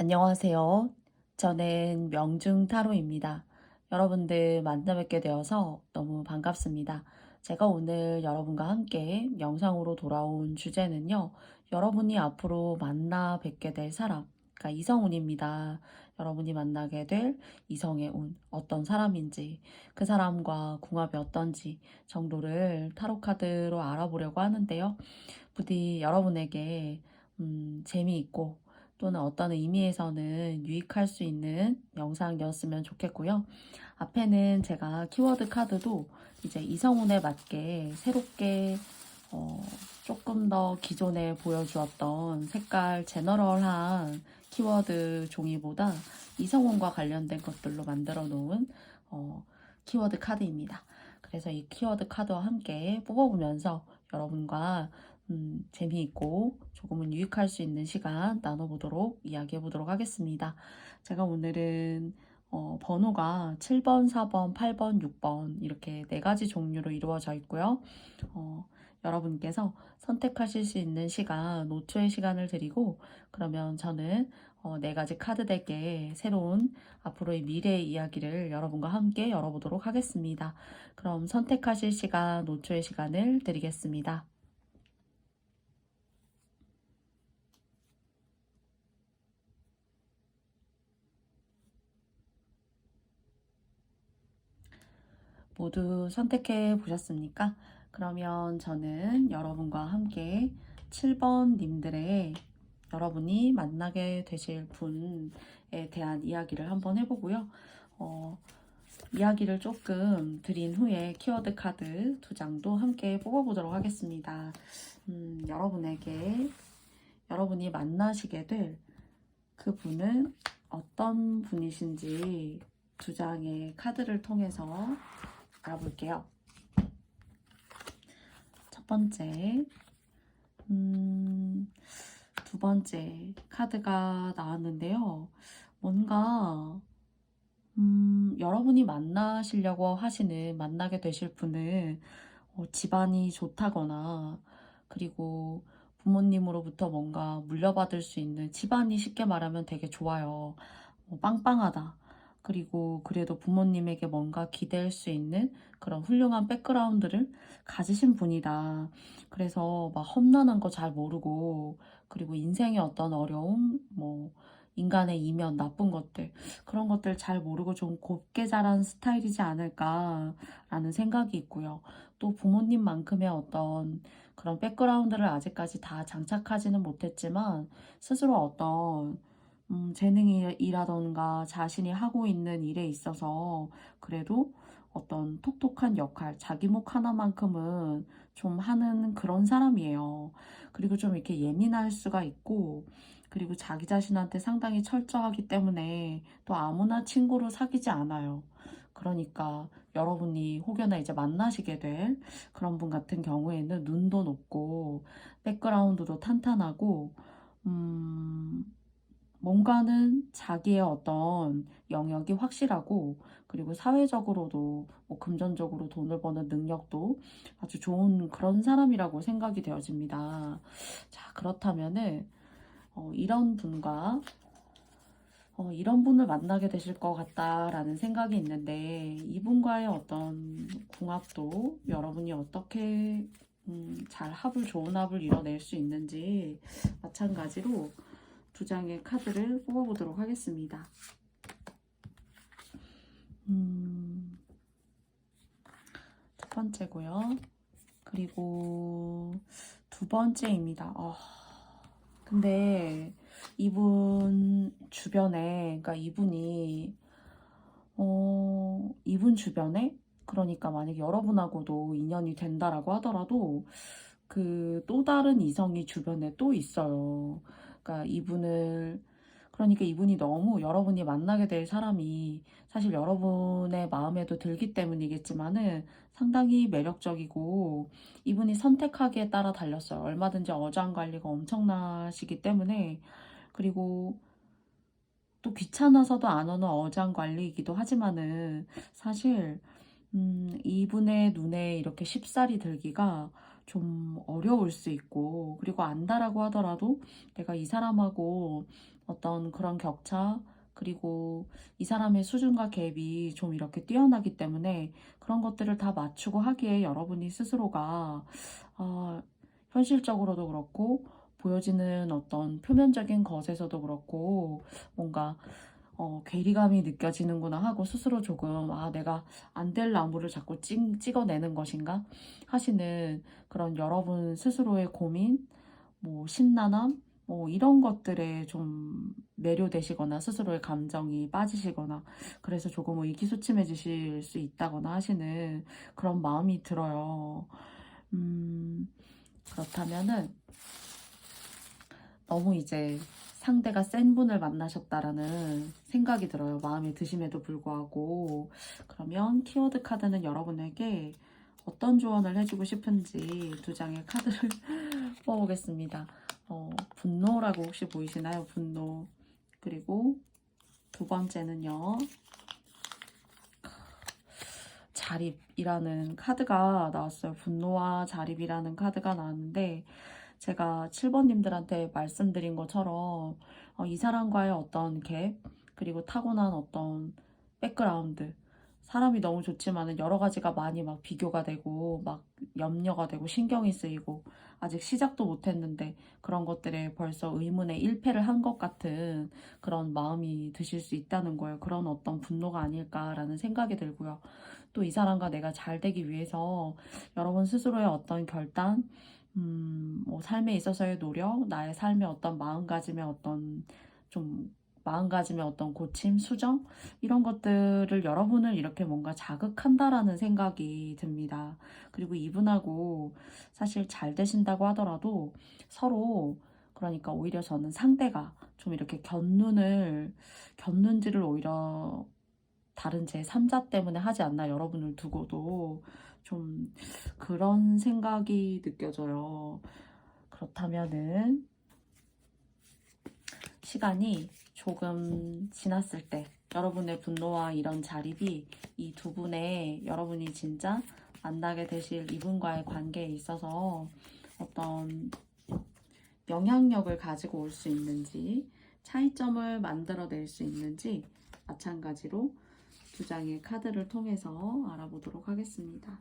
안녕하세요. 저는 명중 타로입니다. 여러분들 만나 뵙게 되어서 너무 반갑습니다. 제가 오늘 여러분과 함께 영상으로 돌아온 주제는요. 여러분이 앞으로 만나 뵙게 될 사람, 그러니까 이성운입니다. 여러분이 만나게 될 이성의 운, 어떤 사람인지, 그 사람과 궁합이 어떤지 정도를 타로 카드로 알아보려고 하는데요. 부디 여러분에게 재미있고 또는 어떤 의미에서는 유익할 수 있는 영상이었으면 좋겠고요. 앞에는 제가 키워드 카드도 이제 이성운에 맞게 새롭게 어, 조금 더 기존에 보여주었던 색깔 제너럴한 키워드 종이보다 이성운과 관련된 것들로 만들어 놓은 키워드 카드입니다. 그래서 이 키워드 카드와 함께 뽑아보면서 여러분과 재미있고 조금은 유익할 수 있는 시간 나눠보도록 이야기해보도록 하겠습니다. 제가 오늘은 번호가 7번, 4번, 8번, 6번 이렇게 4가지 종류로 이루어져 있고요. 여러분께서 선택하실 수 있는 시간, 5초의 시간을 드리고 그러면 저는 4가지 카드 덱의 새로운 앞으로의 미래의 이야기를 여러분과 함께 열어보도록 하겠습니다. 그럼 선택하실 시간, 5초의 시간을 드리겠습니다. 모두 선택해 보셨습니까? 그러면 저는 여러분과 함께 7번 님들의 여러분이 만나게 되실 분에 대한 이야기를 한번 해보고요. 이야기를 조금 드린 후에 키워드 카드 2장도 함께 뽑아보도록 하겠습니다. 여러분에게 여러분이 만나시게 될 그 분은 어떤 분이신지 2장의 카드를 통해서 알아볼게요. 첫 번째, 2번째 카드가 나왔는데요. 뭔가 여러분이 만나시려고 하시는 만나게 되실 분은 집안이 좋다거나 그리고 부모님으로부터 뭔가 물려받을 수 있는 집안이 쉽게 말하면 되게 좋아요. 빵빵하다. 그리고 그래도 부모님에게 뭔가 기댈 수 있는 그런 훌륭한 백그라운드를 가지신 분이다. 그래서 막 험난한 거 잘 모르고 그리고 인생의 어떤 어려움, 뭐 인간의 이면 나쁜 것들 그런 것들 잘 모르고 좀 곱게 자란 스타일이지 않을까라는 생각이 있고요. 또 부모님만큼의 어떤 그런 백그라운드를 아직까지 다 장착하지는 못했지만 스스로 어떤 재능이라던가 자신이 하고 있는 일에 있어서 그래도 어떤 톡톡한 역할, 자기목 하나만큼은 좀 하는 그런 사람이에요. 그리고 좀 이렇게 예민할 수가 있고, 그리고 자기 자신한테 상당히 철저하기 때문에 또 아무나 친구로 사귀지 않아요. 그러니까 여러분이 혹여나 이제 만나시게 될 그런 분 같은 경우에는 눈도 높고, 백그라운드도 탄탄하고, 뭔가는 자기의 어떤 영역이 확실하고 그리고 사회적으로도 뭐 금전적으로 돈을 버는 능력도 아주 좋은 그런 사람이라고 생각이 되어집니다. 자, 그렇다면은 이런 분과 이런 분을 만나게 되실 것 같다라는 생각이 있는데 이분과의 어떤 궁합도 여러분이 어떻게 잘 좋은 합을 이뤄낼 수 있는지 마찬가지로 2장의 카드를 뽑아보도록 하겠습니다. 첫 번째고요. 그리고 2번째입니다. 근데 이분 주변에, 그러니까 이분 주변에, 그러니까 만약 여러분하고도 인연이 된다라고 하더라도 그 또 다른 이성이 주변에 또 있어요. 그러니까 이분이 너무 여러분이 만나게 될 사람이 사실 여러분의 마음에도 들기 때문이겠지만은 상당히 매력적이고 이분이 선택하기에 따라 달렸어요. 얼마든지 어장 관리가 엄청나시기 때문에 그리고 또 귀찮아서도 안 오는 어장 관리이기도 하지만은 사실 이분의 눈에 이렇게 쉽사리 들기가 좀 어려울 수 있고 그리고 안다라고 하더라도 내가 이 사람하고 어떤 그런 격차, 그리고 이 사람의 수준과 갭이 좀 이렇게 뛰어나기 때문에 그런 것들을 다 맞추고 하기에 여러분이 스스로가 아, 현실적으로도 그렇고 보여지는 어떤 표면적인 것에서도 그렇고 뭔가 괴리감이 느껴지는구나 하고 스스로 조금 내가 안 될 나무를 자꾸 찍어내는 것인가 하시는 그런 여러분 스스로의 고민, 뭐 심란함, 뭐 이런 것들에 좀 매료되시거나 스스로의 감정이 빠지시거나 그래서 조금 의기소침해지실 수 있다거나 하시는 그런 마음이 들어요. 그렇다면은 너무 이제 상대가 센 분을 만나셨다라는 생각이 들어요. 마음에 드심에도 불구하고. 그러면 키워드 카드는 여러분에게 어떤 조언을 해주고 싶은지 두 장의 카드를 뽑아보겠습니다. 분노라고 혹시 보이시나요? 분노. 그리고 두 번째는요. 자립이라는 카드가 나왔어요. 분노와 자립이라는 카드가 나왔는데 제가 7번님들한테 말씀드린 것처럼 이 사람과의 어떤 갭, 그리고 타고난 어떤 백그라운드, 사람이 너무 좋지만은 여러 가지가 많이 막 비교가 되고 막 염려가 되고 신경이 쓰이고 아직 시작도 못했는데 그런 것들에 벌써 의문의 1패를 한 것 같은 그런 마음이 드실 수 있다는 거예요. 그런 어떤 분노가 아닐까라는 생각이 들고요. 또 이 사람과 내가 잘 되기 위해서 여러분 스스로의 어떤 결단, 뭐 삶에 있어서의 노력, 나의 삶의 어떤 마음가짐의 어떤 좀 마음가짐의 어떤 고침, 수정 이런 것들을 여러분을 이렇게 뭔가 자극한다라는 생각이 듭니다. 그리고 이분하고 사실 잘 되신다고 하더라도 서로 그러니까 오히려 저는 상대가 좀 이렇게 겪는지를 오히려 다른 제 3자 때문에 하지 않나 여러분을 두고도 좀 그런 생각이 느껴져요. 그렇다면은 시간이 조금 지났을 때 여러분의 분노와 이런 자립이 이 두 분의 여러분이 진짜 만나게 되실 이분과의 관계에 있어서 어떤 영향력을 가지고 올 수 있는지 차이점을 만들어낼 수 있는지 마찬가지로 두 장의 카드를 통해서 알아보도록 하겠습니다.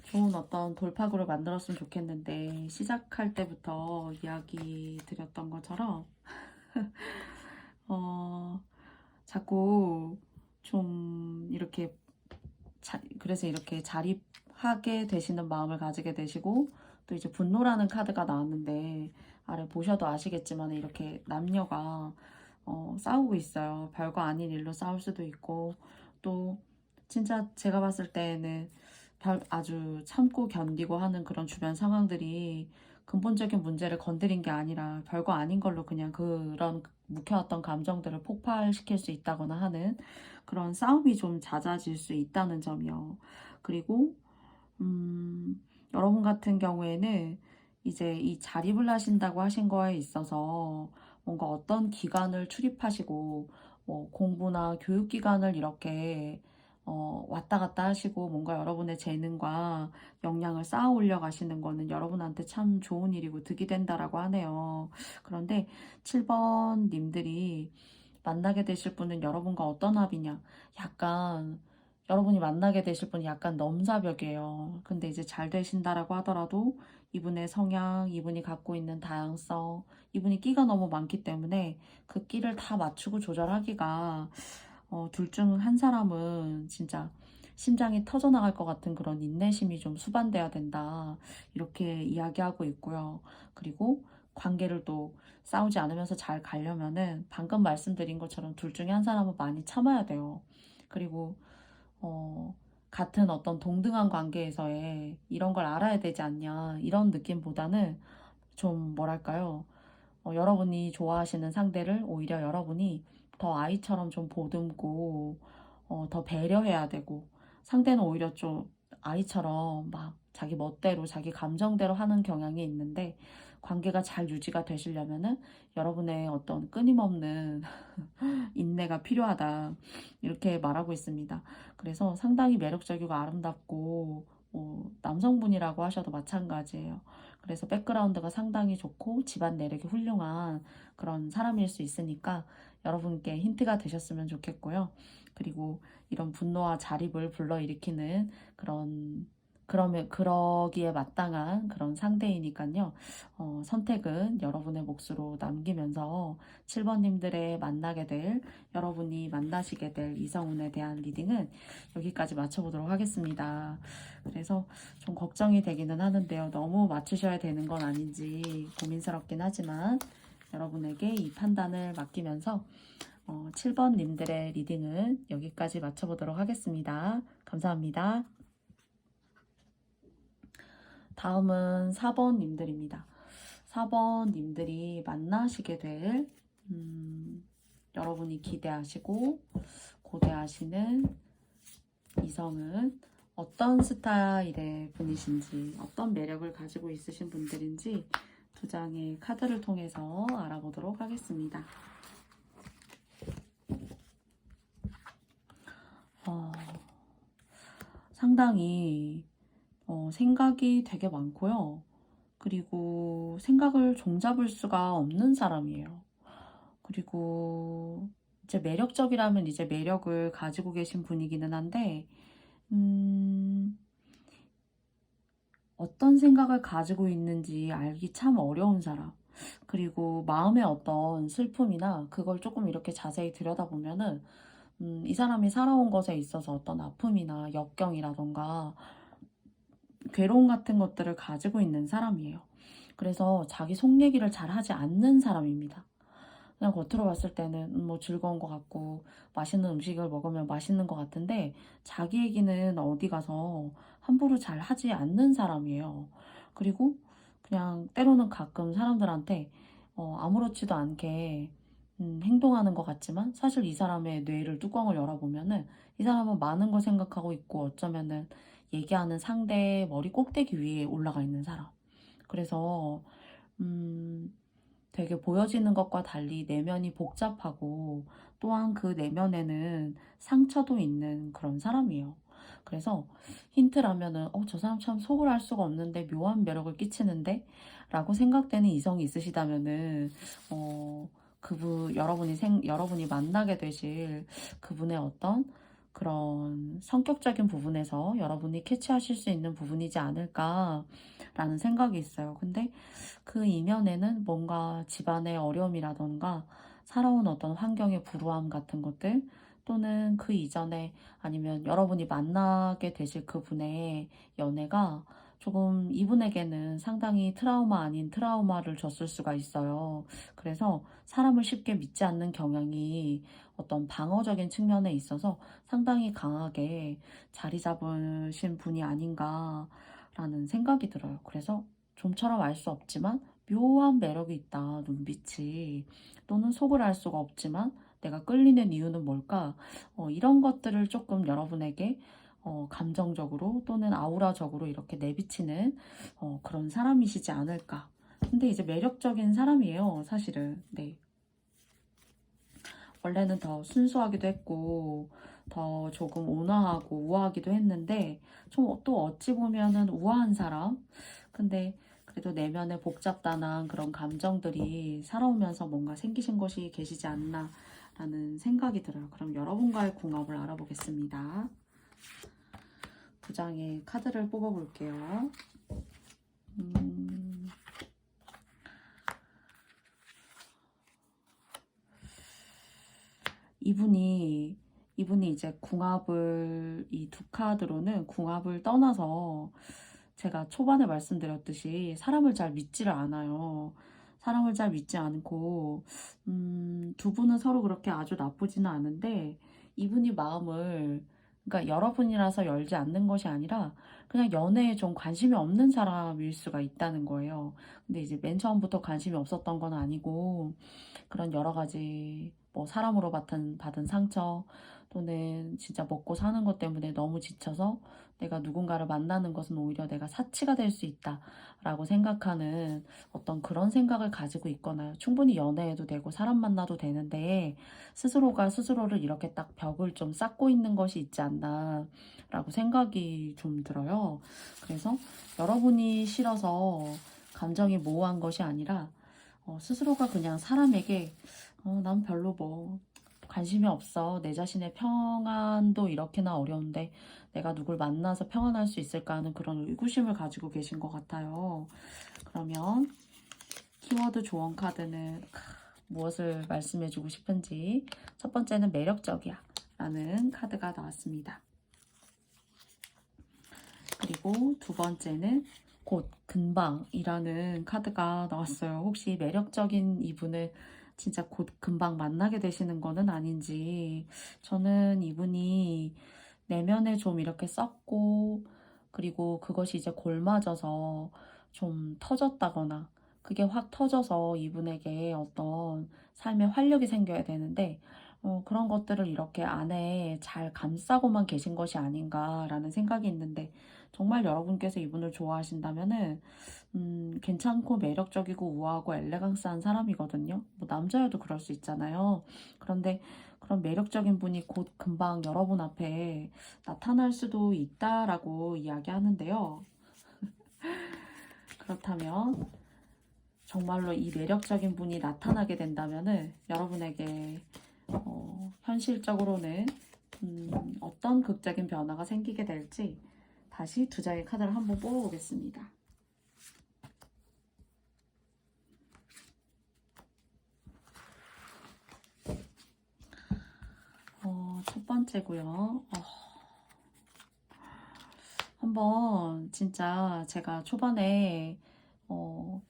좋은 어떤 돌파구를 만들었으면 좋겠는데 시작할 때부터 이야기 드렸던 것처럼 자꾸 좀 이렇게 그래서 이렇게 자립하게 되시는 마음을 가지게 되시고 또 이제 분노라는 카드가 나왔는데 아래 보셔도 아시겠지만 이렇게 남녀가 싸우고 있어요. 별거 아닌 일로 싸울 수도 있고 또 진짜 제가 봤을 때는 아주 참고 견디고 하는 그런 주변 상황들이 근본적인 문제를 건드린 게 아니라 별거 아닌 걸로 그냥 그런 묵혀왔던 감정들을 폭발시킬 수 있다거나 하는 그런 싸움이 좀 잦아질 수 있다는 점이요. 그리고 여러분 같은 경우에는 이제 이 자립을 하신다고 하신 거에 있어서 뭔가 어떤 기관을 출입하시고 뭐 공부나 교육기관을 이렇게 왔다 갔다 하시고 뭔가 여러분의 재능과 역량을 쌓아 올려 가시는 거는 여러분한테 참 좋은 일이고 득이 된다라고 하네요. 그런데 7번 님들이 만나게 되실 분은 여러분과 어떤 합이냐? 약간 여러분이 만나게 되실 분이 약간 넘사벽이에요. 근데 이제 잘 되신다라고 하더라도 이분의 성향, 이분이 갖고 있는 다양성, 이분이 끼가 너무 많기 때문에 그 끼를 다 맞추고 조절하기가 둘 중 한 사람은 진짜 심장이 터져나갈 것 같은 그런 인내심이 좀 수반돼야 된다. 이렇게 이야기하고 있고요. 그리고 관계를 또 싸우지 않으면서 잘 가려면은 방금 말씀드린 것처럼 둘 중에 한 사람은 많이 참아야 돼요. 그리고 같은 어떤 동등한 관계에서의 이런 걸 알아야 되지 않냐 이런 느낌보다는 좀 뭐랄까요? 여러분이 좋아하시는 상대를 오히려 여러분이 더 아이처럼 좀 보듬고 더 배려해야 되고 상대는 오히려 좀 아이처럼 막 자기 멋대로 자기 감정대로 하는 경향이 있는데 관계가 잘 유지가 되시려면은 여러분의 어떤 끊임없는 인내가 필요하다 이렇게 말하고 있습니다. 그래서 상당히 매력적이고 아름답고 남성분이라고 하셔도 마찬가지예요. 그래서 백그라운드가 상당히 좋고 집안 내력이 훌륭한 그런 사람일 수 있으니까 여러분께 힌트가 되셨으면 좋겠고요. 그리고 이런 분노와 자립을 불러일으키는 그러기에 마땅한 그런 상대이니까요. 선택은 여러분의 몫으로 남기면서 7번님들의 여러분이 만나시게 될 이성운에 대한 리딩은 여기까지 맞춰보도록 하겠습니다. 그래서 좀 걱정이 되기는 하는데요. 너무 맞추셔야 되는 건 아닌지 고민스럽긴 하지만 여러분에게 이 판단을 맡기면서 7번님들의 리딩은 여기까지 맞춰보도록 하겠습니다. 감사합니다. 다음은 4번님들입니다. 4번님들이 만나시게 될 여러분이 기대하시고 고대하시는 이성은 어떤 스타일의 분이신지, 어떤 매력을 가지고 있으신 분들인지 두 장의 카드를 통해서 알아보도록 하겠습니다. 상당히 생각이 되게 많고요. 그리고 생각을 종잡을 수가 없는 사람이에요. 그리고 이제 매력적이라면 이제 매력을 가지고 계신 분이기는 한데 어떤 생각을 가지고 있는지 알기 참 어려운 사람. 그리고 마음의 어떤 슬픔이나 그걸 조금 이렇게 자세히 들여다보면은 이 사람이 살아온 것에 있어서 어떤 아픔이나 역경이라던가 괴로움 같은 것들을 가지고 있는 사람이에요. 그래서 자기 속 얘기를 잘 하지 않는 사람입니다. 그냥 겉으로 봤을 때는 뭐 즐거운 것 같고 맛있는 음식을 먹으면 맛있는 것 같은데 자기 얘기는 어디 가서 함부로 잘 하지 않는 사람이에요. 그리고 그냥 때로는 가끔 사람들한테 아무렇지도 않게 행동하는 것 같지만 사실 이 사람의 뇌를 뚜껑을 열어보면은 이 사람은 많은 걸 생각하고 있고 어쩌면은 얘기하는 상대의 머리 꼭대기 위에 올라가 있는 사람. 그래서 되게 보여지는 것과 달리 내면이 복잡하고 또한 그 내면에는 상처도 있는 그런 사람이에요. 그래서 힌트라면은 저 사람 참 속을 알 수가 없는데 묘한 매력을 끼치는데 라고 생각되는 이성이 있으시다면은 여러분이 만나게 되실 그분의 어떤 그런 성격적인 부분에서 여러분이 캐치하실 수 있는 부분이지 않을까라는 생각이 있어요. 근데 그 이면에는 뭔가 집안의 어려움이라던가 살아온 어떤 환경의 불우함 같은 것들 또는 그 이전에 아니면 여러분이 만나게 되실 그분의 연애가 조금 이분에게는 상당히 트라우마 아닌 트라우마를 줬을 수가 있어요. 그래서 사람을 쉽게 믿지 않는 경향이 어떤 방어적인 측면에 있어서 상당히 강하게 자리 잡으신 분이 아닌가라는 생각이 들어요. 그래서 좀처럼 알 수 없지만 묘한 매력이 있다, 눈빛이. 또는 속을 알 수가 없지만 내가 끌리는 이유는 뭘까? 이런 것들을 조금 여러분에게 감정적으로 또는 아우라적으로 이렇게 내비치는 그런 사람이시지 않을까. 근데 이제 매력적인 사람이에요, 사실은. 네. 원래는 더 순수하기도 했고 더 조금 온화하고 우아하기도 했는데 좀 또 어찌 보면은 우아한 사람? 근데 그래도 내면에 복잡단한 그런 감정들이 살아오면서 뭔가 생기신 것이 계시지 않나 라는 생각이 들어요. 그럼 여러분과의 궁합을 알아보겠습니다. 두 장의 카드를 뽑아볼게요. 이분이 이제 궁합을 이 두 카드로는 궁합을 떠나서 제가 초반에 말씀드렸듯이 사람을 잘 믿지를 않아요. 사람을 잘 믿지 않고 두 분은 서로 그렇게 아주 나쁘지는 않은데 이분이 마음을 그러니까 여러분이라서 열지 않는 것이 아니라 그냥 연애에 좀 관심이 없는 사람일 수가 있다는 거예요. 근데 이제 맨 처음부터 관심이 없었던 건 아니고 그런 여러 가지 뭐 사람으로 받은 상처 또는 진짜 먹고 사는 것 때문에 너무 지쳐서 내가 누군가를 만나는 것은 오히려 내가 사치가 될 수 있다라고 생각하는 어떤 그런 생각을 가지고 있거나 충분히 연애해도 되고 사람 만나도 되는데 스스로가 스스로를 이렇게 딱 벽을 좀 쌓고 있는 것이 있지 않나라고 생각이 좀 들어요. 그래서 여러분이 싫어서 감정이 모호한 것이 아니라 스스로가 그냥 사람에게 난 별로 관심이 없어. 내 자신의 평안도 이렇게나 어려운데 내가 누굴 만나서 평안할 수 있을까 하는 그런 의구심을 가지고 계신 것 같아요. 그러면 키워드 조언 카드는 무엇을 말씀해주고 싶은지. 첫 번째는 매력적이야 라는 카드가 나왔습니다. 그리고 두 번째는 곧, 금방이라는 카드가 나왔어요. 혹시 매력적인 이분을 진짜 곧 금방 만나게 되시는 거는 아닌지. 저는 이분이 내면에 좀 이렇게 썩고, 그리고 그것이 이제 골마져서 좀 터졌다거나, 그게 확 터져서 이분에게 어떤 삶의 활력이 생겨야 되는데, 그런 것들을 이렇게 안에 잘 감싸고만 계신 것이 아닌가라는 생각이 있는데, 정말 여러분께서 이분을 좋아하신다면은 괜찮고 매력적이고 우아하고 엘레강스한 사람이거든요. 뭐 남자여도 그럴 수 있잖아요. 그런데 그런 매력적인 분이 곧 금방 여러분 앞에 나타날 수도 있다라고 이야기하는데요. 그렇다면 정말로 이 매력적인 분이 나타나게 된다면은 여러분에게 현실적으로는 어떤 극적인 변화가 생기게 될지 다시 두 장의 카드를 한번 뽑아보겠습니다. 첫 번째고요. 한번 진짜 제가 초반에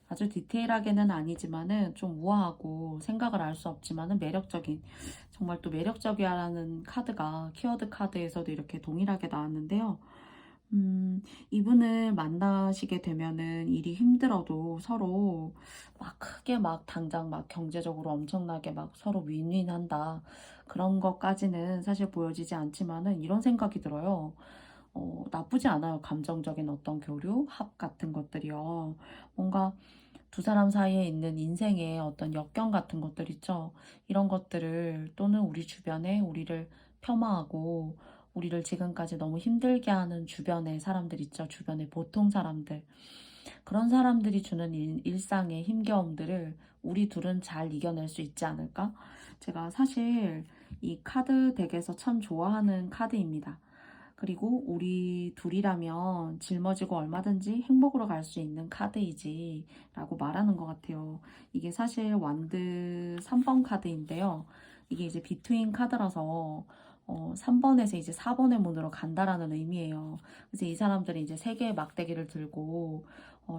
아주 디테일하게는 아니지만은 좀 우아하고 생각을 알 수 없지만은 매력적인, 정말 또 매력적이라는 카드가 키워드 카드에서도 이렇게 동일하게 나왔는데요. 이분을 만나시게 되면은 일이 힘들어도 서로 막 크게 막 당장 막 경제적으로 엄청나게 막 서로 윈윈한다. 그런 것까지는 사실 보여지지 않지만은 이런 생각이 들어요. 나쁘지 않아요. 감정적인 어떤 교류, 합 같은 것들이요. 뭔가 두 사람 사이에 있는 인생의 어떤 역경 같은 것들 있죠. 이런 것들을 또는 우리 주변에 우리를 폄하하고 우리를 지금까지 너무 힘들게 하는 주변의 사람들 있죠. 주변의 보통 사람들. 그런 사람들이 주는 일상의 힘겨움들을 우리 둘은 잘 이겨낼 수 있지 않을까? 제가 사실 이 카드 덱에서 참 좋아하는 카드입니다. 그리고 우리 둘이라면 짊어지고 얼마든지 행복으로 갈 수 있는 카드이지 라고 말하는 것 같아요. 이게 사실 완드 3번 카드인데요. 이게 이제 비트윈 카드라서 3번에서 이제 4번의 문으로 간다라는 의미예요. 그래서 이 사람들이 이제 세 개의 막대기를 들고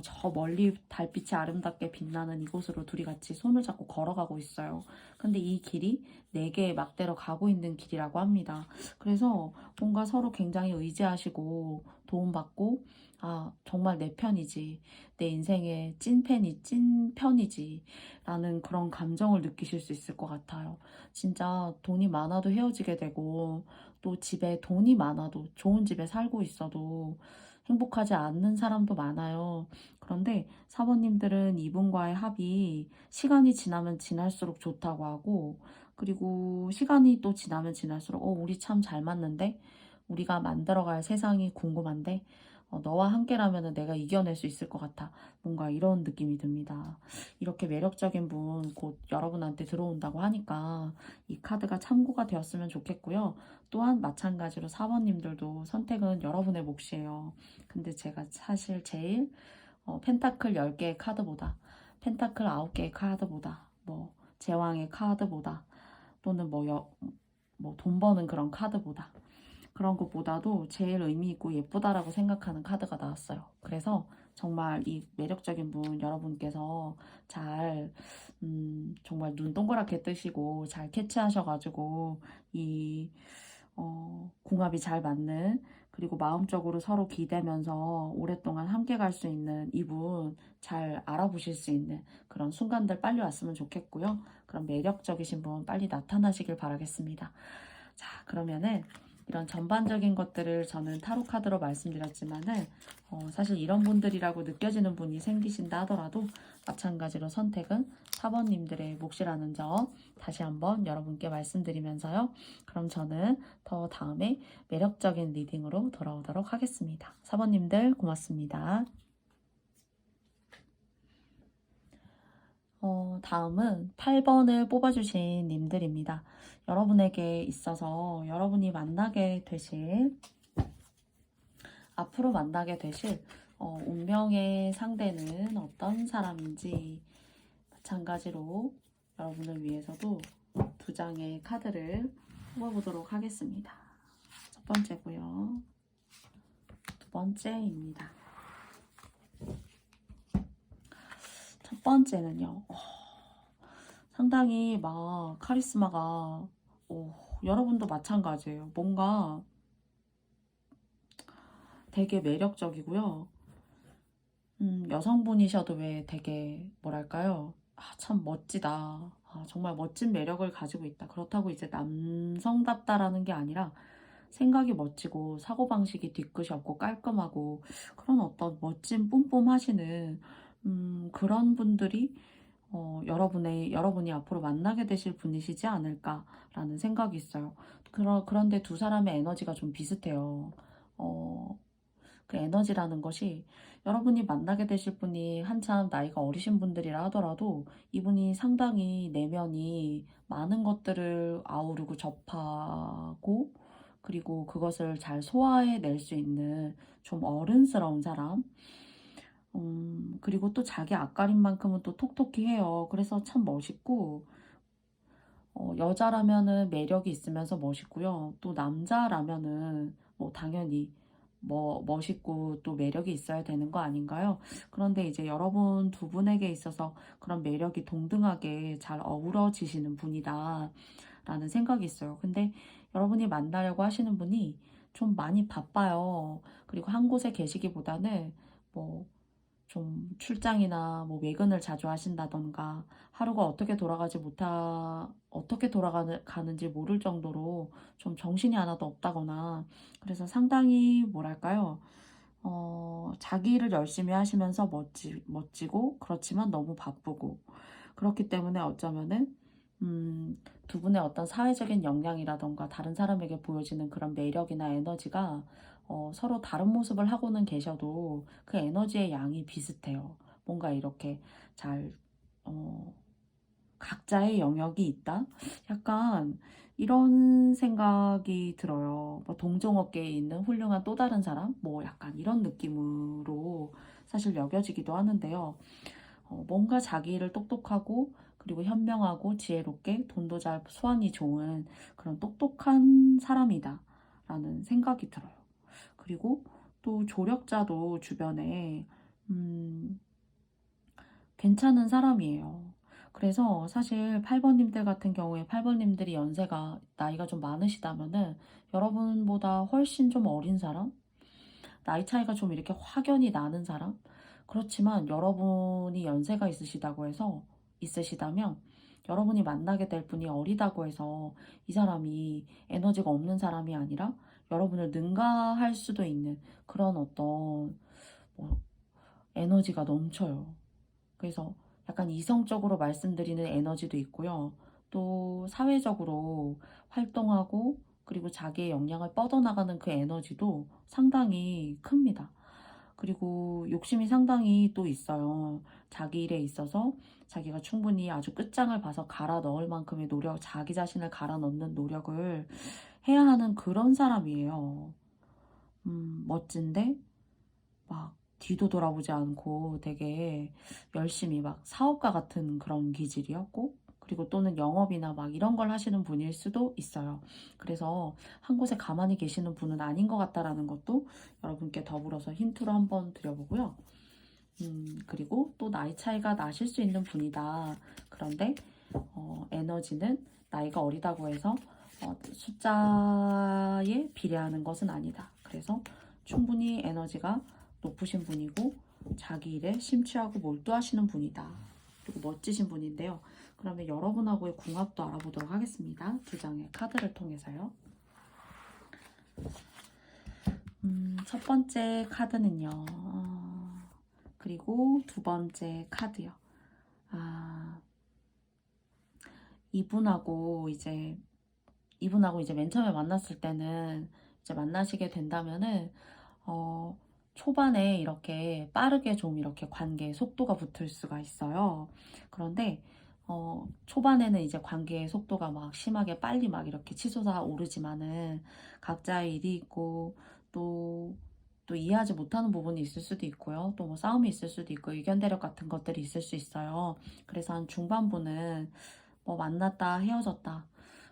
저 멀리 달빛이 아름답게 빛나는 이곳으로 둘이 같이 손을 잡고 걸어가고 있어요. 근데 이 길이 네 개의 막대로 가고 있는 길이라고 합니다. 그래서 뭔가 서로 굉장히 의지하시고 도움받고, 아, 정말 내 편이지. 내 인생의 찐편이지. 라는 그런 감정을 느끼실 수 있을 것 같아요. 진짜 돈이 많아도 헤어지게 되고, 또 집에 돈이 많아도 좋은 집에 살고 있어도 행복하지 않는 사람도 많아요. 그런데 사모님들은 이분과의 합이 시간이 지나면 지날수록 좋다고 하고, 그리고 시간이 또 지나면 지날수록 우리 참 잘 맞는데? 우리가 만들어갈 세상이 궁금한데? 너와 함께라면 내가 이겨낼 수 있을 것 같아. 뭔가 이런 느낌이 듭니다. 이렇게 매력적인 분 곧 여러분한테 들어온다고 하니까 이 카드가 참고가 되었으면 좋겠고요. 또한 마찬가지로 사모님들도 선택은 여러분의 몫이에요. 근데 제가 사실 제일 펜타클 10개의 카드보다, 펜타클 9개의 카드보다, 제왕의 카드보다, 또는 돈 버는 그런 카드보다, 그런 것보다도 제일 의미 있고 예쁘다라고 생각하는 카드가 나왔어요. 그래서 정말 이 매력적인 분 여러분께서 잘 정말 눈 동그랗게 뜨시고 잘 캐치하셔가지고 이 궁합이 잘 맞는, 그리고 마음적으로 서로 기대면서 오랫동안 함께 갈 수 있는 이분 잘 알아보실 수 있는 그런 순간들 빨리 왔으면 좋겠고요. 그런 매력적이신 분 빨리 나타나시길 바라겠습니다. 자, 그러면은 이런 전반적인 것들을 저는 타로 카드로 말씀드렸지만은 사실 이런 분들이라고 느껴지는 분이 생기신다 하더라도 마찬가지로 선택은 4번님들의 몫이라는 점 다시 한번 여러분께 말씀드리면서요. 그럼 저는 더 다음에 매력적인 리딩으로 돌아오도록 하겠습니다. 4번님들 고맙습니다. 다음은 8번을 뽑아주신 님들입니다. 여러분에게 있어서 여러분이 앞으로 만나게 되실 운명의 상대는 어떤 사람인지 마찬가지로 여러분을 위해서도 두 장의 카드를 뽑아보도록 하겠습니다. 첫 번째고요. 두 번째입니다. 첫 번째는요. 상당히 막 카리스마가 여러분도 마찬가지예요. 뭔가 되게 매력적이고요. 여성분이셔도 왜 되게 뭐랄까요? 참 멋지다. 정말 멋진 매력을 가지고 있다. 그렇다고 이제 남성답다라는 게 아니라 생각이 멋지고 사고방식이 뒤끝이 없고 깔끔하고 그런 어떤 멋진 뿜뿜하시는 그런 분들이 여러분이 앞으로 만나게 되실 분이시지 않을까라는 생각이 있어요. 그런데 두 사람의 에너지가 좀 비슷해요. 그 에너지라는 것이 여러분이 만나게 되실 분이 한참 나이가 어리신 분들이라 하더라도 이분이 상당히 내면이 많은 것들을 아우르고 접하고 그리고 그것을 잘 소화해낼 수 있는 좀 어른스러운 사람. 그리고 또 자기 앞가림만큼은 또 톡톡히 해요. 그래서 참 멋있고, 여자라면은 매력이 있으면서 멋있고요. 또 남자라면은 뭐 당연히 멋있고 또 매력이 있어야 되는 거 아닌가요? 그런데 이제 여러분 두 분에게 있어서 그런 매력이 동등하게 잘 어우러지시는 분이다 라는 생각이 있어요. 근데 여러분이 만나려고 하시는 분이 좀 많이 바빠요. 그리고 한 곳에 계시기보다는 뭐 좀 출장이나 뭐 외근을 자주 하신다던가 하루가 어떻게 돌아가는지 모를 정도로 좀 정신이 하나도 없다거나 그래서 상당히 뭐랄까요? 자기 일을 열심히 하시면서 멋지고 그렇지만 너무 바쁘고 그렇기 때문에 어쩌면은 두 분의 어떤 사회적인 역량이라던가 다른 사람에게 보여지는 그런 매력이나 에너지가 서로 다른 모습을 하고는 계셔도 그 에너지의 양이 비슷해요. 뭔가 이렇게 잘 각자의 영역이 있다? 약간 이런 생각이 들어요. 뭐 동종업계에 있는 훌륭한 또 다른 사람? 뭐 약간 이런 느낌으로 사실 여겨지기도 하는데요. 뭔가 자기 일을 똑똑하고 그리고 현명하고 지혜롭게 돈도 잘 소환이 좋은 그런 똑똑한 사람이다 라는 생각이 들어요. 그리고 또 조력자도 주변에 괜찮은 사람이에요. 그래서 사실 8번님들 같은 경우에 8번님들이 나이가 좀 많으시다면은 여러분보다 훨씬 좀 어린 사람? 나이 차이가 좀 이렇게 확연히 나는 사람? 그렇지만 여러분이 연세가 있으시다면 여러분이 만나게 될 분이 어리다고 해서 이 사람이 에너지가 없는 사람이 아니라 여러분을 능가할 수도 있는 그런 어떤 뭐 에너지가 넘쳐요. 그래서 약간 이성적으로 말씀드리는 에너지도 있고요. 또 사회적으로 활동하고 그리고 자기의 역량을 뻗어나가는 그 에너지도 상당히 큽니다. 그리고 욕심이 상당히 또 있어요. 자기 일에 있어서 자기가 충분히 아주 끝장을 봐서 갈아 넣을 만큼의 자기 자신을 갈아 넣는 노력을 해야 하는 그런 사람이에요. 멋진데 막 뒤도 돌아보지 않고 되게 열심히 막 사업가 같은 그런 기질이었고 그리고 또는 영업이나 막 이런 걸 하시는 분일 수도 있어요. 그래서 한 곳에 가만히 계시는 분은 아닌 것 같다라는 것도 여러분께 더불어서 힌트로 한번 드려보고요. 그리고 또 나이 차이가 나실 수 있는 분이다. 그런데 에너지는 나이가 어리다고 해서 숫자에 비례하는 것은 아니다. 그래서 충분히 에너지가 높으신 분이고 자기 일에 심취하고 몰두하시는 분이다. 그리고 멋지신 분인데요. 그러면 여러분하고의 궁합도 알아보도록 하겠습니다. 두 장의 카드를 통해서요. 첫 번째 카드는요. 그리고 두 번째 카드요. 이분하고 이제 맨 처음에 만났을 때는 이제 만나시게 된다면은 초반에 이렇게 빠르게 좀 이렇게 관계에 속도가 붙을 수가 있어요. 그런데 초반에는 이제 관계의 속도가 막 심하게 빨리 막 이렇게 치솟아 오르지만은 각자의 일이 있고 또 이해하지 못하는 부분이 있을 수도 있고요. 또 뭐 싸움이 있을 수도 있고 의견 대립 같은 것들이 있을 수 있어요. 그래서 한 중반부는 뭐 만났다 헤어졌다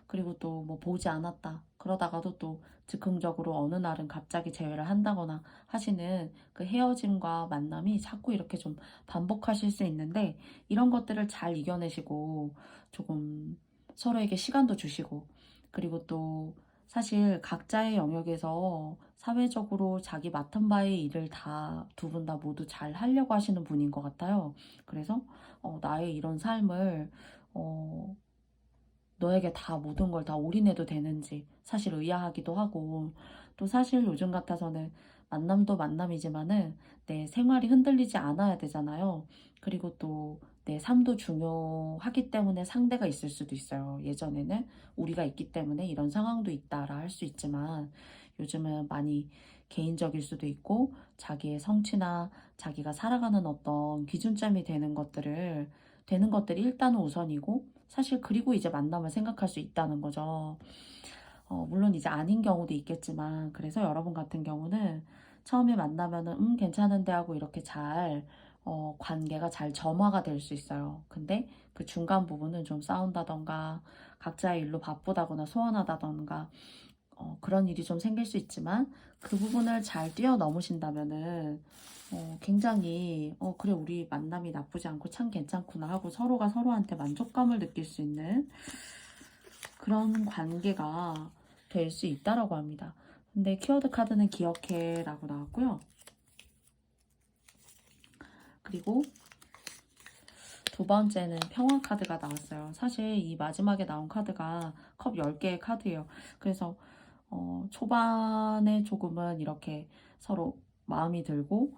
그리고 또 뭐 보지 않았다 그러다가도 또 즉흥적으로 어느 날은 갑자기 재회를 한다거나 하시는 그 헤어짐과 만남이 자꾸 이렇게 좀 반복하실 수 있는데 이런 것들을 잘 이겨내시고 조금 서로에게 시간도 주시고 그리고 또 사실 각자의 영역에서 사회적으로 자기 맡은 바의 일을 다 두 분 다 모두 잘 하려고 하시는 분인 것 같아요. 그래서 나의 이런 삶을 어, 너에게 다 모든 걸 다 올인해도 되는지 사실 의아하기도 하고 또 사실 요즘 같아서는 만남도 만남이지만은 내 생활이 흔들리지 않아야 되잖아요. 그리고 또 내 삶도 중요하기 때문에 상대가 있을 수도 있어요. 예전에는 우리가 있기 때문에 이런 상황도 있다라 할 수 있지만 요즘은 많이 개인적일 수도 있고 자기의 성취나 자기가 살아가는 어떤 기준점이 되는 것들이 일단은 우선이고 사실 그리고 이제 만남을 생각할 수 있다는 거죠. 물론 이제 아닌 경우도 있겠지만 그래서 여러분 같은 경우는 처음에 만나면은 괜찮은데 하고 이렇게 잘 관계가 잘 점화가 될 수 있어요. 근데 그 중간 부분은 좀 싸운다던가 각자의 일로 바쁘다거나 소원하다던가 그런 일이 좀 생길 수 있지만 그 부분을 잘 뛰어넘으신다면은 굉장히 그래 우리 만남이 나쁘지 않고 참 괜찮구나 하고 서로가 서로한테 만족감을 느낄 수 있는 그런 관계가 될 수 있다라고 합니다. 근데 키워드 카드는 기억해라고 나왔고요. 그리고 두 번째는 평화 카드가 나왔어요. 사실 이 마지막에 나온 카드가 컵 10개의 카드예요. 그래서 초반에 조금은 이렇게 서로 마음이 들고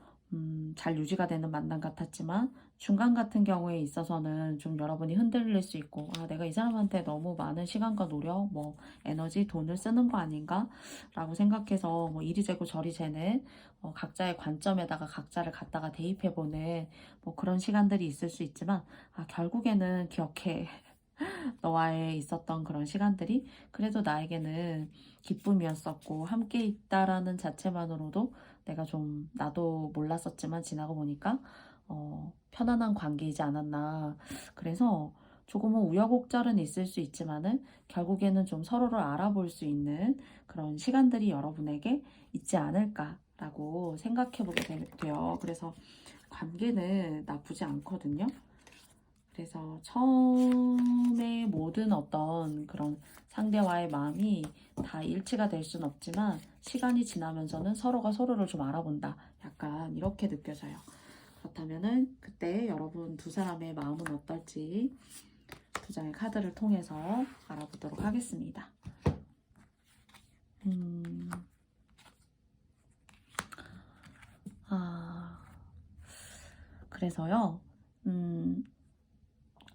잘 유지가 되는 만남 같았지만 중간 같은 경우에 있어서는 좀 여러분이 흔들릴 수 있고 아 내가 이 사람한테 너무 많은 시간과 노력 뭐 에너지 돈을 쓰는 거 아닌가 라고 생각해서 뭐 이리 재고 저리 재는 각자의 관점에다가 각자를 갖다가 대입해보는 뭐 그런 시간들이 있을 수 있지만 아 결국에는 기억해 너와의 있었던 그런 시간들이 그래도 나에게는 기쁨이었었고 함께 있다라는 자체만으로도 내가 좀 나도 몰랐었지만 지나고 보니까 편안한 관계이지 않았나. 그래서 조금은 우여곡절은 있을 수 있지만은 결국에는 좀 서로를 알아볼 수 있는 그런 시간들이 여러분에게 있지 않을까라고 생각해 보게 돼요. 그래서 관계는 나쁘지 않거든요. 그래서 처음에 모든 어떤 그런 상대와의 마음이 다 일치가 될 수는 없지만 시간이 지나면서는 서로가 서로를 좀 알아본다. 약간 이렇게 느껴져요. 그렇다면은 그때 여러분 두 사람의 마음은 어떨지 두 장의 카드를 통해서 알아보도록 하겠습니다. 그래서요.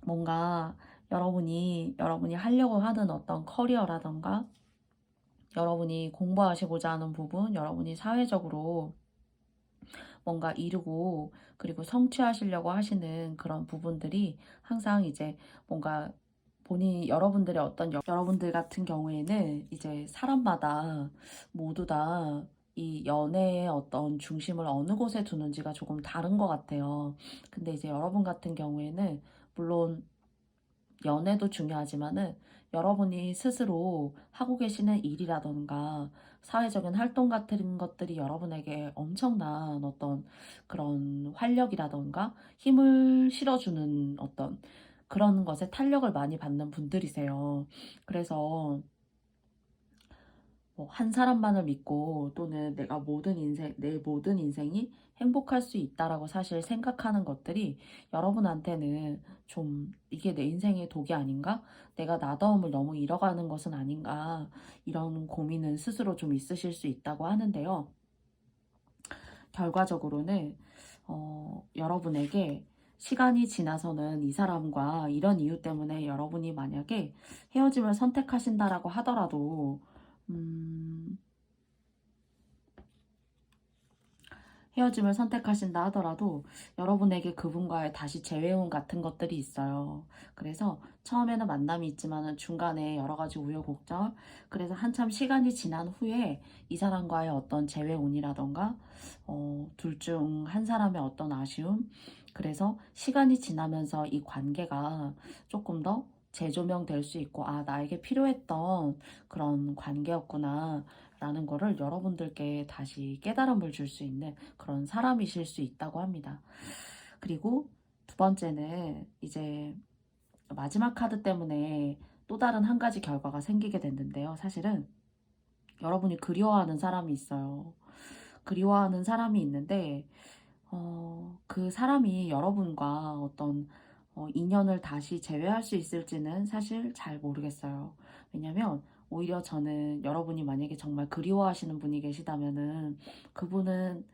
뭔가 여러분이 하려고 하는 어떤 커리어라던가 여러분이 공부하시고자 하는 부분, 여러분이 사회적으로 뭔가 이루고 그리고 성취하시려고 하시는 그런 부분들이 항상 이제 뭔가 여러분들의 여러분들 같은 경우에는 이제 사람마다 모두 다 이 연애의 어떤 중심을 어느 곳에 두는지가 조금 다른 것 같아요. 근데 이제 여러분 같은 경우에는 물론 연애도 중요하지만은 여러분이 스스로 하고 계시는 일이라던가 사회적인 활동 같은 것들이 여러분에게 엄청난 어떤 그런 활력이라던가 힘을 실어주는 어떤 그런 것에 탄력을 많이 받는 분들이세요. 그래서 한 사람만을 믿고 또는 내 모든 인생이 행복할 수 있다라고 사실 생각하는 것들이 여러분한테는 좀 이게 내 인생의 독이 아닌가? 내가 나다움을 너무 잃어가는 것은 아닌가? 이런 고민은 스스로 좀 있으실 수 있다고 하는데요. 결과적으로는, 여러분에게 시간이 지나서는 이 사람과 이런 이유 때문에 여러분이 만약에 헤어짐을 선택하신다라고 하더라도, 음, 헤어짐을 선택하신다 하더라도 여러분에게 그분과의 다시 재회운 같은 것들이 있어요. 그래서 처음에는 만남이 있지만은 중간에 여러 가지 우여곡절, 그래서 한참 시간이 지난 후에 이 사람과의 어떤 재회운이라던가 둘 중 한 사람의 어떤 아쉬움, 그래서 시간이 지나면서 이 관계가 조금 더 재조명될 수 있고, 아, 나에게 필요했던 그런 관계였구나 라는 거를 여러분들께 다시 깨달음을 줄 수 있는 그런 사람이실 수 있다고 합니다. 그리고 두 번째는 이제 마지막 카드 때문에 또 다른 한 가지 결과가 생기게 됐는데요. 사실은 여러분이 그리워하는 사람이 있어요. 그리워하는 사람이 있는데 그 사람이 여러분과 어떤 인연을 다시 재회할 수 있을지는 사실 잘 모르겠어요. 왜냐면 오히려 저는 여러분이 만약에 정말 그리워하시는 분이 계시다면은 그분은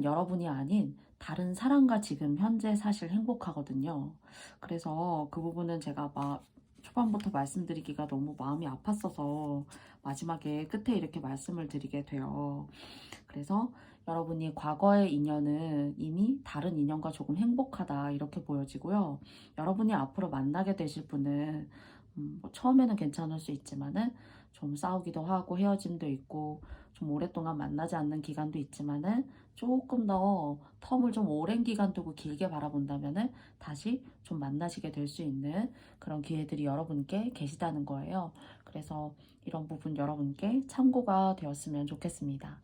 여러분이 아닌 다른 사람과 지금 현재 사실 행복하거든요. 그래서 그 부분은 제가 막 초반부터 말씀드리기가 너무 마음이 아팠어서 마지막에 끝에 이렇게 말씀을 드리게 돼요. 그래서 여러분이 과거의 인연은 이미 다른 인연과 조금 행복하다 이렇게 보여지고요. 여러분이 앞으로 만나게 되실 분은 뭐 처음에는 괜찮을 수 있지만은 좀 싸우기도 하고 헤어짐도 있고 좀 오랫동안 만나지 않는 기간도 있지만은 조금 더 텀을 좀 오랜 기간 두고 길게 바라본다면은 다시 좀 만나시게 될 수 있는 그런 기회들이 여러분께 계시다는 거예요. 그래서 이런 부분 여러분께 참고가 되었으면 좋겠습니다.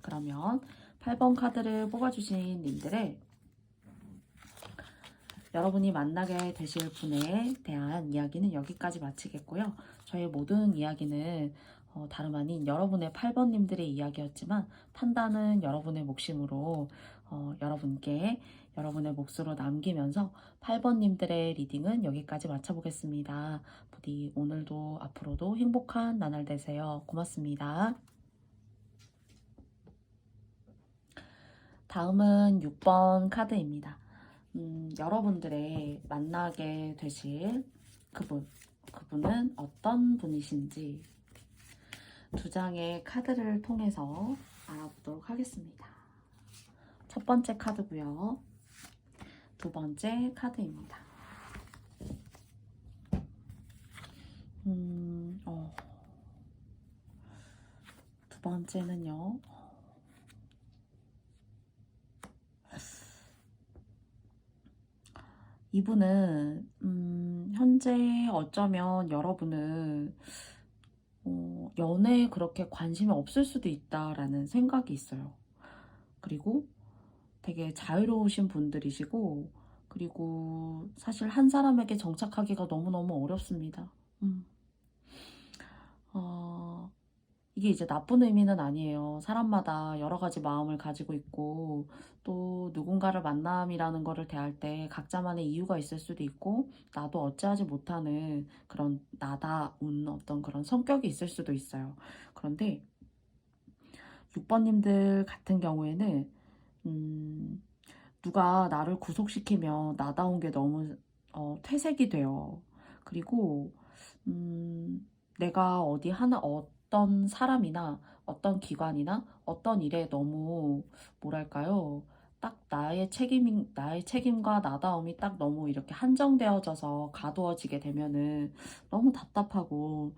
그러면 8번 카드를 뽑아주신 님들의 여러분이 만나게 되실 분에 대한 이야기는 여기까지 마치겠고요. 저의 모든 이야기는 다름 아닌 여러분의 8번님들의 이야기였지만 판단은 여러분의 몫이므로 여러분께 여러분의 몫으로 남기면서 8번님들의 리딩은 여기까지 마쳐보겠습니다. 부디 오늘도 앞으로도 행복한 나날 되세요. 고맙습니다. 다음은 6번 카드입니다. 여러분들의 만나게 되실 그분은 어떤 분이신지 두 장의 카드를 통해서 알아보도록 하겠습니다. 첫 번째 카드고요. 두 번째 카드입니다. 두 번째는요. 이분은 현재 어쩌면 여러분은 연애에 그렇게 관심이 없을 수도 있다라는 생각이 있어요. 그리고 되게 자유로우신 분들이시고, 그리고 사실 한 사람에게 정착하기가 너무너무 어렵습니다. 이게 이제 나쁜 의미는 아니에요. 사람마다 여러 가지 마음을 가지고 있고, 또 누군가를 만남이라는 거를 대할 때 각자만의 이유가 있을 수도 있고, 나도 어찌하지 못하는 그런 나다운 어떤 그런 성격이 있을 수도 있어요. 그런데 6번님들 같은 경우에는 누가 나를 구속시키면 나다운 게 너무 퇴색이 돼요. 그리고 내가 어떤 사람이나 어떤 기관이나 어떤 일에 너무 뭐랄까요? 딱 나의 책임과 나다움이 딱 너무 이렇게 한정되어져서 가두어지게 되면은 너무 답답하고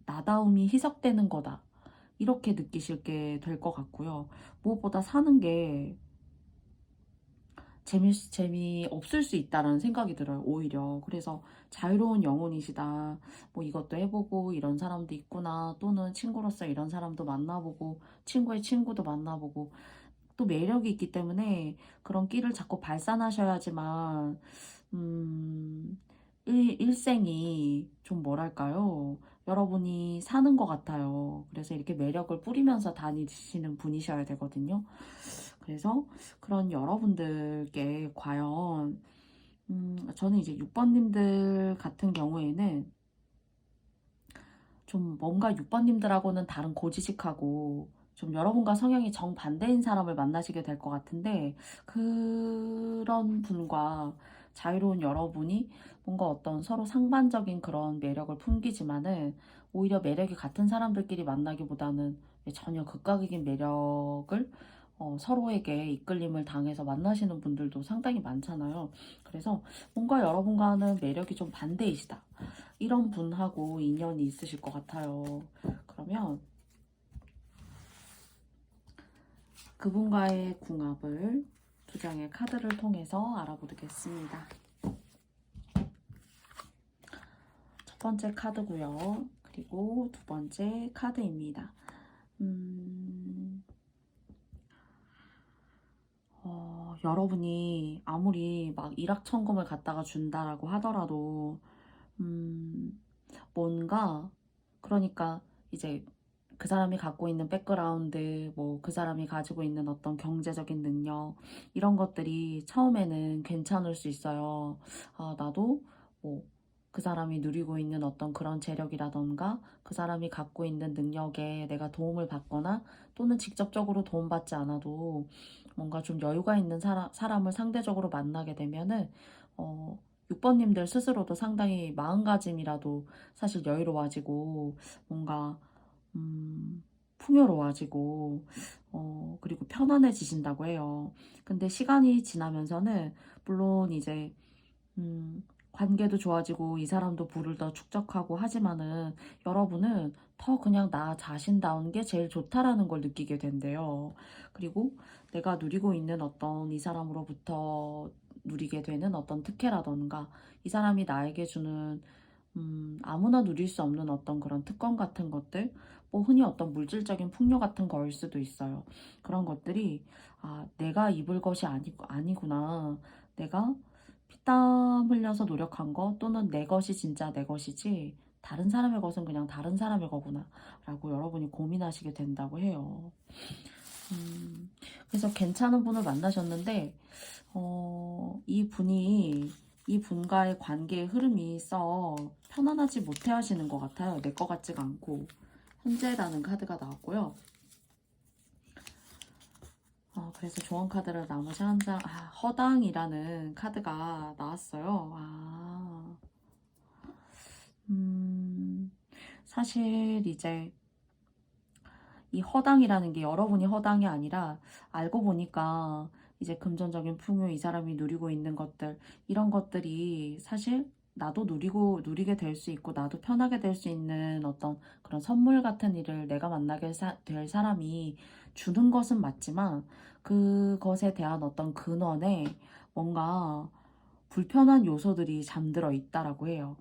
나다움이 희석되는 거다. 이렇게 느끼실 게 될 것 같고요. 무엇보다 사는 게 재미없을 수 있다라는 생각이 들어요, 오히려. 그래서 자유로운 영혼이시다. 뭐 이것도 해보고 이런 사람도 있구나. 또는 친구로서 이런 사람도 만나보고 친구의 친구도 만나보고 또 매력이 있기 때문에 그런 끼를 자꾸 발산하셔야지만 일생이 좀 뭐랄까요? 여러분이 사는 것 같아요. 그래서 이렇게 매력을 뿌리면서 다니시는 분이셔야 되거든요. 그래서 그런 여러분들께 과연 저는 이제 6번님들 같은 경우에는 좀 뭔가 6번님들하고는 다른 고지식하고 좀 여러분과 성향이 정반대인 사람을 만나시게 될 것 같은데, 그런 분과 자유로운 여러분이 뭔가 어떤 서로 상반적인 그런 매력을 풍기지만은 오히려 매력이 같은 사람들끼리 만나기보다는 전혀 극과극인 매력을 서로에게 이끌림을 당해서 만나시는 분들도 상당히 많잖아요. 그래서 뭔가 여러분과는 매력이 좀 반대이시다. 이런 분하고 인연이 있으실 것 같아요. 그러면 그분과의 궁합을 두 장의 카드를 통해서 알아보겠습니다. 첫 번째 카드고요. 그리고 두 번째 카드입니다. 여러분이 아무리 막 일확천금을 갖다가 준다라고 하더라도 뭔가 그러니까 이제 그 사람이 갖고 있는 백그라운드, 뭐 그 사람이 가지고 있는 어떤 경제적인 능력 이런 것들이 처음에는 괜찮을 수 있어요. 아, 나도 뭐 그 사람이 누리고 있는 어떤 그런 재력이라던가 그 사람이 갖고 있는 능력에 내가 도움을 받거나 또는 직접적으로 도움받지 않아도 뭔가 좀 여유가 있는 사람을 상대적으로 만나게 되면은 6번님들 스스로도 상당히 마음가짐이라도 사실 여유로워지고 뭔가 풍요로워지고 그리고 편안해지신다고 해요. 근데 시간이 지나면서는 물론 이제 관계도 좋아지고 이 사람도 부를 더 축적하고 하지만은 여러분은 더 그냥 나 자신다운 게 제일 좋다라는 걸 느끼게 된대요. 그리고 내가 누리고 있는 어떤 이 사람으로부터 누리게 되는 어떤 특혜라던가 이 사람이 나에게 주는 아무나 누릴 수 없는 어떤 그런 특권 같은 것들, 뭐 흔히 어떤 물질적인 풍요 같은 거일 수도 있어요. 그런 것들이 아, 내가 입을 것이 아니구나. 내가 피땀 흘려서 노력한 거 또는 내 것이 진짜 내 것이지 다른 사람의 것은 그냥 다른 사람의 거구나 라고 여러분이 고민하시게 된다고 해요. 그래서 괜찮은 분을 만나셨는데 이 분과의 관계의 흐름이 써 편안하지 못해 하시는 것 같아요. 내 것 같지가 않고. 현재라는 카드가 나왔고요. 그래서 조언 카드를 나머지 한 장, 허당이라는 카드가 나왔어요. 사실 이제 이 허당이라는 게 여러분이 허당이 아니라 알고 보니까 이제 금전적인 풍요, 이 사람이 누리고 있는 것들, 이런 것들이 사실 나도 누리게 될 수 있고, 나도 편하게 될 수 있는 어떤 그런 선물 같은 일을 내가 만나게 될 사람이 주는 것은 맞지만, 그것에 대한 어떤 근원에 뭔가 불편한 요소들이 잠들어 있다라고 해요.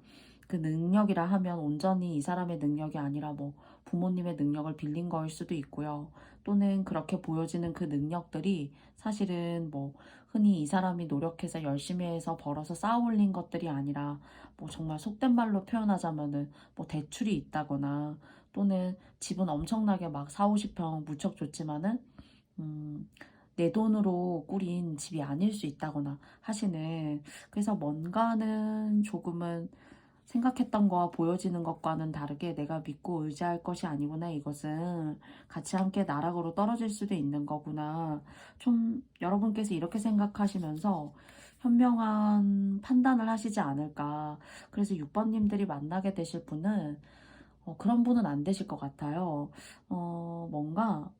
그 능력이라 하면 온전히 이 사람의 능력이 아니라 뭐 부모님의 능력을 빌린 거일 수도 있고요. 또는 그렇게 보여지는 그 능력들이 사실은 뭐 흔히 이 사람이 노력해서 열심히 해서 벌어서 쌓아 올린 것들이 아니라 뭐 정말 속된 말로 표현하자면은 뭐 대출이 있다거나 또는 집은 엄청나게 막 4, 50평 무척 좋지만은 내 돈으로 꾸린 집이 아닐 수 있다거나 하시는 그래서 뭔가는 조금은 생각했던 거와 보여지는 것과는 다르게 내가 믿고 의지할 것이 아니구나. 이것은 같이 함께 나락으로 떨어질 수도 있는 거구나. 좀 여러분께서 이렇게 생각하시면서 현명한 판단을 하시지 않을까. 그래서 6번님들이 만나게 되실 분은 그런 분은 안 되실 것 같아요. 뭔가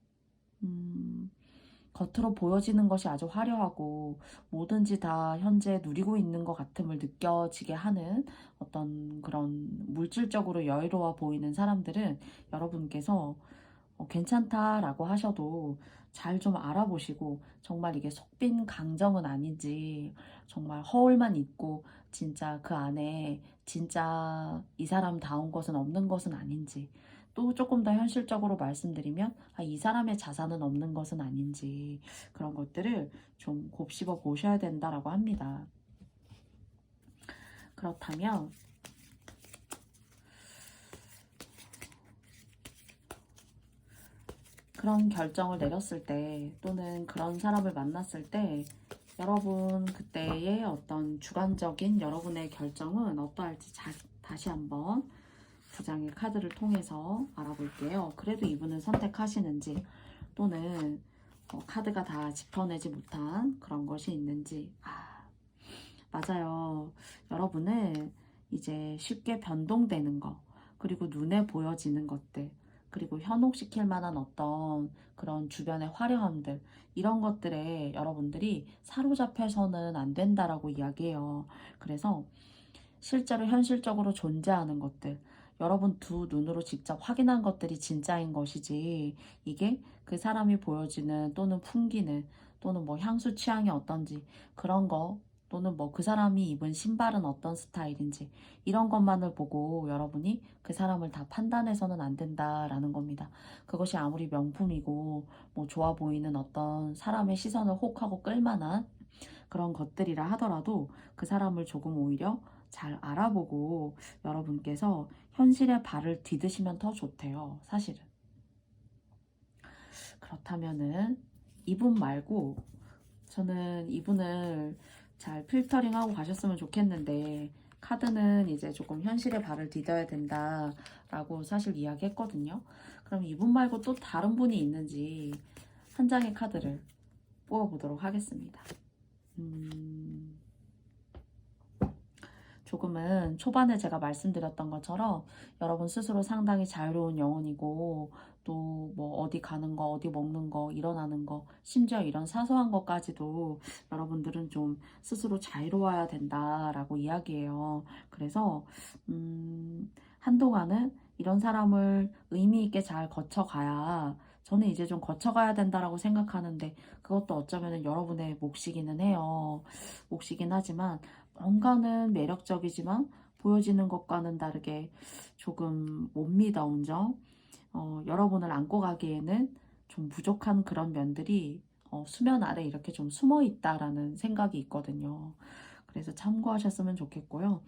겉으로 보여지는 것이 아주 화려하고 뭐든지 다 현재 누리고 있는 것 같음을 느껴지게 하는 어떤 그런 물질적으로 여유로워 보이는 사람들은 여러분께서 괜찮다라고 하셔도 잘 좀 알아보시고 정말 이게 속빈 강정은 아닌지 정말 허울만 있고 진짜 그 안에 진짜 이 사람다운 것은 없는 것은 아닌지 또 조금 더 현실적으로 말씀드리면 이 사람의 자산은 없는 것은 아닌지 그런 것들을 좀 곱씹어 보셔야 된다라고 합니다. 그렇다면 그런 결정을 내렸을 때 또는 그런 사람을 만났을 때 여러분 그때의 어떤 주관적인 여러분의 결정은 어떠할지 다시 한번 두 장의 카드를 통해서 알아볼게요. 그래도 이분은 선택하시는지 또는 카드가 다 짚어내지 못한 그런 것이 있는지. 맞아요. 여러분은 이제 쉽게 변동되는 거 그리고 눈에 보여지는 것들 그리고 현혹시킬 만한 어떤 그런 주변의 화려함들, 이런 것들에 여러분들이 사로잡혀서는 안 된다라고 이야기해요. 그래서 실제로 현실적으로 존재하는 것들, 여러분 두 눈으로 직접 확인한 것들이 진짜인 것이지, 이게 그 사람이 보여지는 또는 풍기는 또는 뭐 향수 취향이 어떤지 그런 거, 또는 뭐 그 사람이 입은 신발은 어떤 스타일인지, 이런 것만을 보고 여러분이 그 사람을 다 판단해서는 안 된다라는 겁니다. 그것이 아무리 명품이고 뭐 좋아 보이는 어떤 사람의 시선을 혹하고 끌만한 그런 것들이라 하더라도 그 사람을 조금 오히려 잘 알아보고 여러분께서 현실에 발을 디디시면 더 좋대요, 사실은. 그렇다면은 이분 말고, 저는 이분을 잘 필터링하고 가셨으면 좋겠는데, 카드는 이제 조금 현실에 발을 디뎌야 된다라고 사실 이야기했거든요. 그럼 이분 말고 또 다른 분이 있는지 한 장의 카드를 뽑아보도록 하겠습니다. 조금은 초반에 제가 말씀드렸던 것처럼 여러분 스스로 상당히 자유로운 영혼이고, 또 뭐 어디 가는 거, 어디 먹는 거, 일어나는 거, 심지어 이런 사소한 것까지도 여러분들은 좀 스스로 자유로워야 된다라고 이야기해요. 그래서 한동안은 이런 사람을 의미 있게 잘 거쳐가야, 저는 이제 좀 거쳐가야 된다라고 생각하는데, 그것도 어쩌면 여러분의 몫이기는 해요. 몫이긴 하지만 뭔가는 매력적이지만 보여지는 것과는 다르게 조금 못 믿어온 점, 여러분을 안고 가기에는 좀 부족한 그런 면들이 수면 아래 이렇게 좀 숨어 있다라는 생각이 있거든요. 그래서 참고하셨으면 좋겠고요.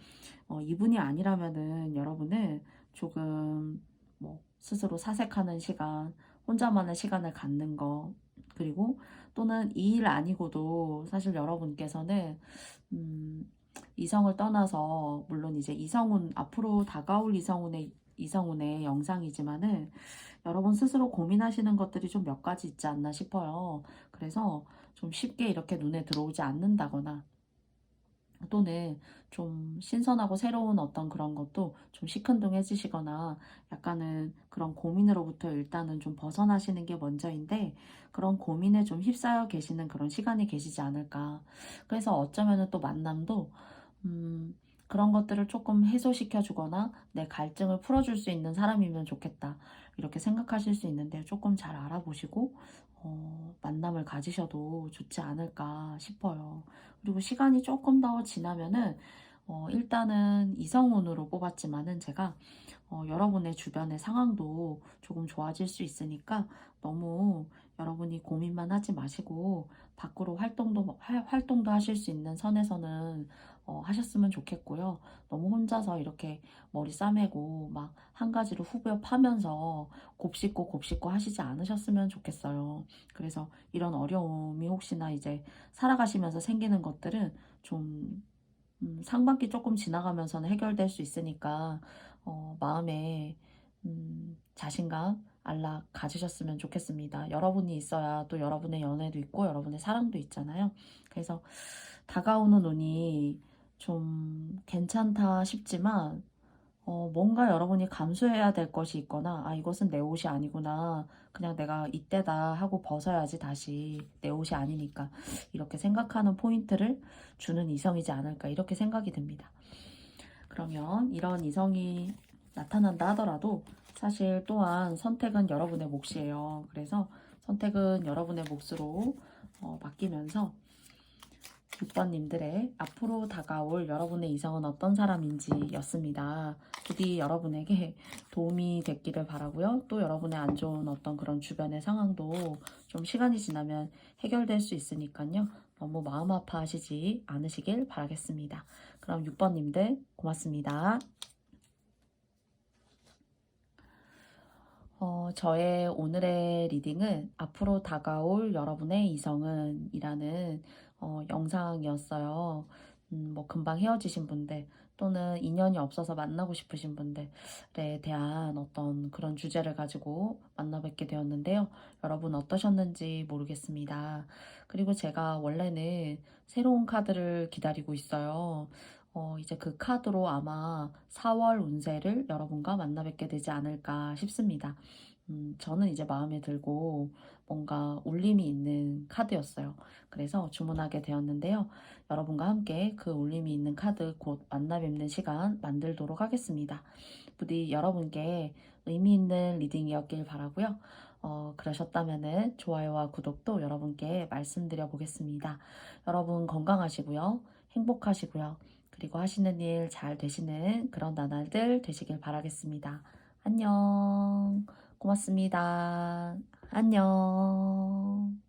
이분이 아니라면은 여러분은 조금 뭐 스스로 사색하는 시간, 혼자만의 시간을 갖는 거, 그리고 또는 이 일 아니고도 사실 여러분께서는 이성을 떠나서, 물론 이제 이성운, 앞으로 다가올 이성운의 영상이지만은 여러분 스스로 고민하시는 것들이 좀 몇 가지 있지 않나 싶어요. 그래서 좀 쉽게 이렇게 눈에 들어오지 않는다거나, 또는 좀 신선하고 새로운 어떤 그런 것도 좀 시큰둥해지시거나, 약간은 그런 고민으로부터 일단은 좀 벗어나시는 게 먼저인데, 그런 고민에 좀 휩싸여 계시는 그런 시간이 계시지 않을까. 그래서 어쩌면은 또 만남도 그런 것들을 조금 해소시켜 주거나 내 갈증을 풀어줄 수 있는 사람이면 좋겠다, 이렇게 생각하실 수 있는데, 조금 잘 알아보시고 만남을 가지셔도 좋지 않을까 싶어요. 그리고 시간이 조금 더 지나면은 일단은 이성운으로 뽑았지만은 제가 여러분의 주변의 상황도 조금 좋아질 수 있으니까, 너무 여러분이 고민만 하지 마시고 밖으로 활동도 하실 수 있는 선에서는 하셨으면 좋겠고요. 너무 혼자서 이렇게 머리 싸매고 막 한 가지로 후벼 파면서 곱씹고 하시지 않으셨으면 좋겠어요. 그래서 이런 어려움이 혹시나 이제 살아가시면서 생기는 것들은 좀 상반기 조금 지나가면서는 해결될 수 있으니까 마음에 자신감 안락 가지셨으면 좋겠습니다. 여러분이 있어야 또 여러분의 연애도 있고 여러분의 사랑도 있잖아요. 그래서 다가오는 운이 좀 괜찮다 싶지만, 뭔가 여러분이 감수해야 될 것이 있거나, 아, 이것은 내 옷이 아니구나, 그냥 내가 이때다 하고 벗어야지, 다시 내 옷이 아니니까, 이렇게 생각하는 포인트를 주는 이성이지 않을까, 이렇게 생각이 듭니다. 그러면 이런 이성이 나타난다 하더라도 사실 또한 선택은 여러분의 몫이에요. 그래서 선택은 여러분의 몫으로 맡기면서 6번님들의 앞으로 다가올 여러분의 이성은 어떤 사람인지 였습니다. 부디 여러분에게 도움이 됐기를 바라고요. 또 여러분의 안 좋은 어떤 그런 주변의 상황도 좀 시간이 지나면 해결될 수 있으니까요. 너무 마음 아파하시지 않으시길 바라겠습니다. 그럼 6번님들 고맙습니다. 저의 오늘의 리딩은 앞으로 다가올 여러분의 이성은 이라는 영상이었어요. 뭐 금방 헤어지신 분들, 또는 인연이 없어서 만나고 싶으신 분들에 대한 어떤 그런 주제를 가지고 만나 뵙게 되었는데요. 여러분 어떠셨는지 모르겠습니다. 그리고 제가 원래는 새로운 카드를 기다리고 있어요. 이제 그 카드로 아마 4월 운세를 여러분과 만나 뵙게 되지 않을까 싶습니다. 저는 이제 마음에 들고 뭔가 울림이 있는 카드였어요. 그래서 주문하게 되었는데요. 여러분과 함께 그 울림이 있는 카드 곧 만나 뵙는 시간 만들도록 하겠습니다. 부디 여러분께 의미 있는 리딩이었길 바라고요. 그러셨다면은 좋아요와 구독도 여러분께 말씀드려 보겠습니다. 여러분 건강하시고요. 행복하시고요. 그리고 하시는 일 잘 되시는 그런 나날들 되시길 바라겠습니다. 안녕. 고맙습니다. 안녕.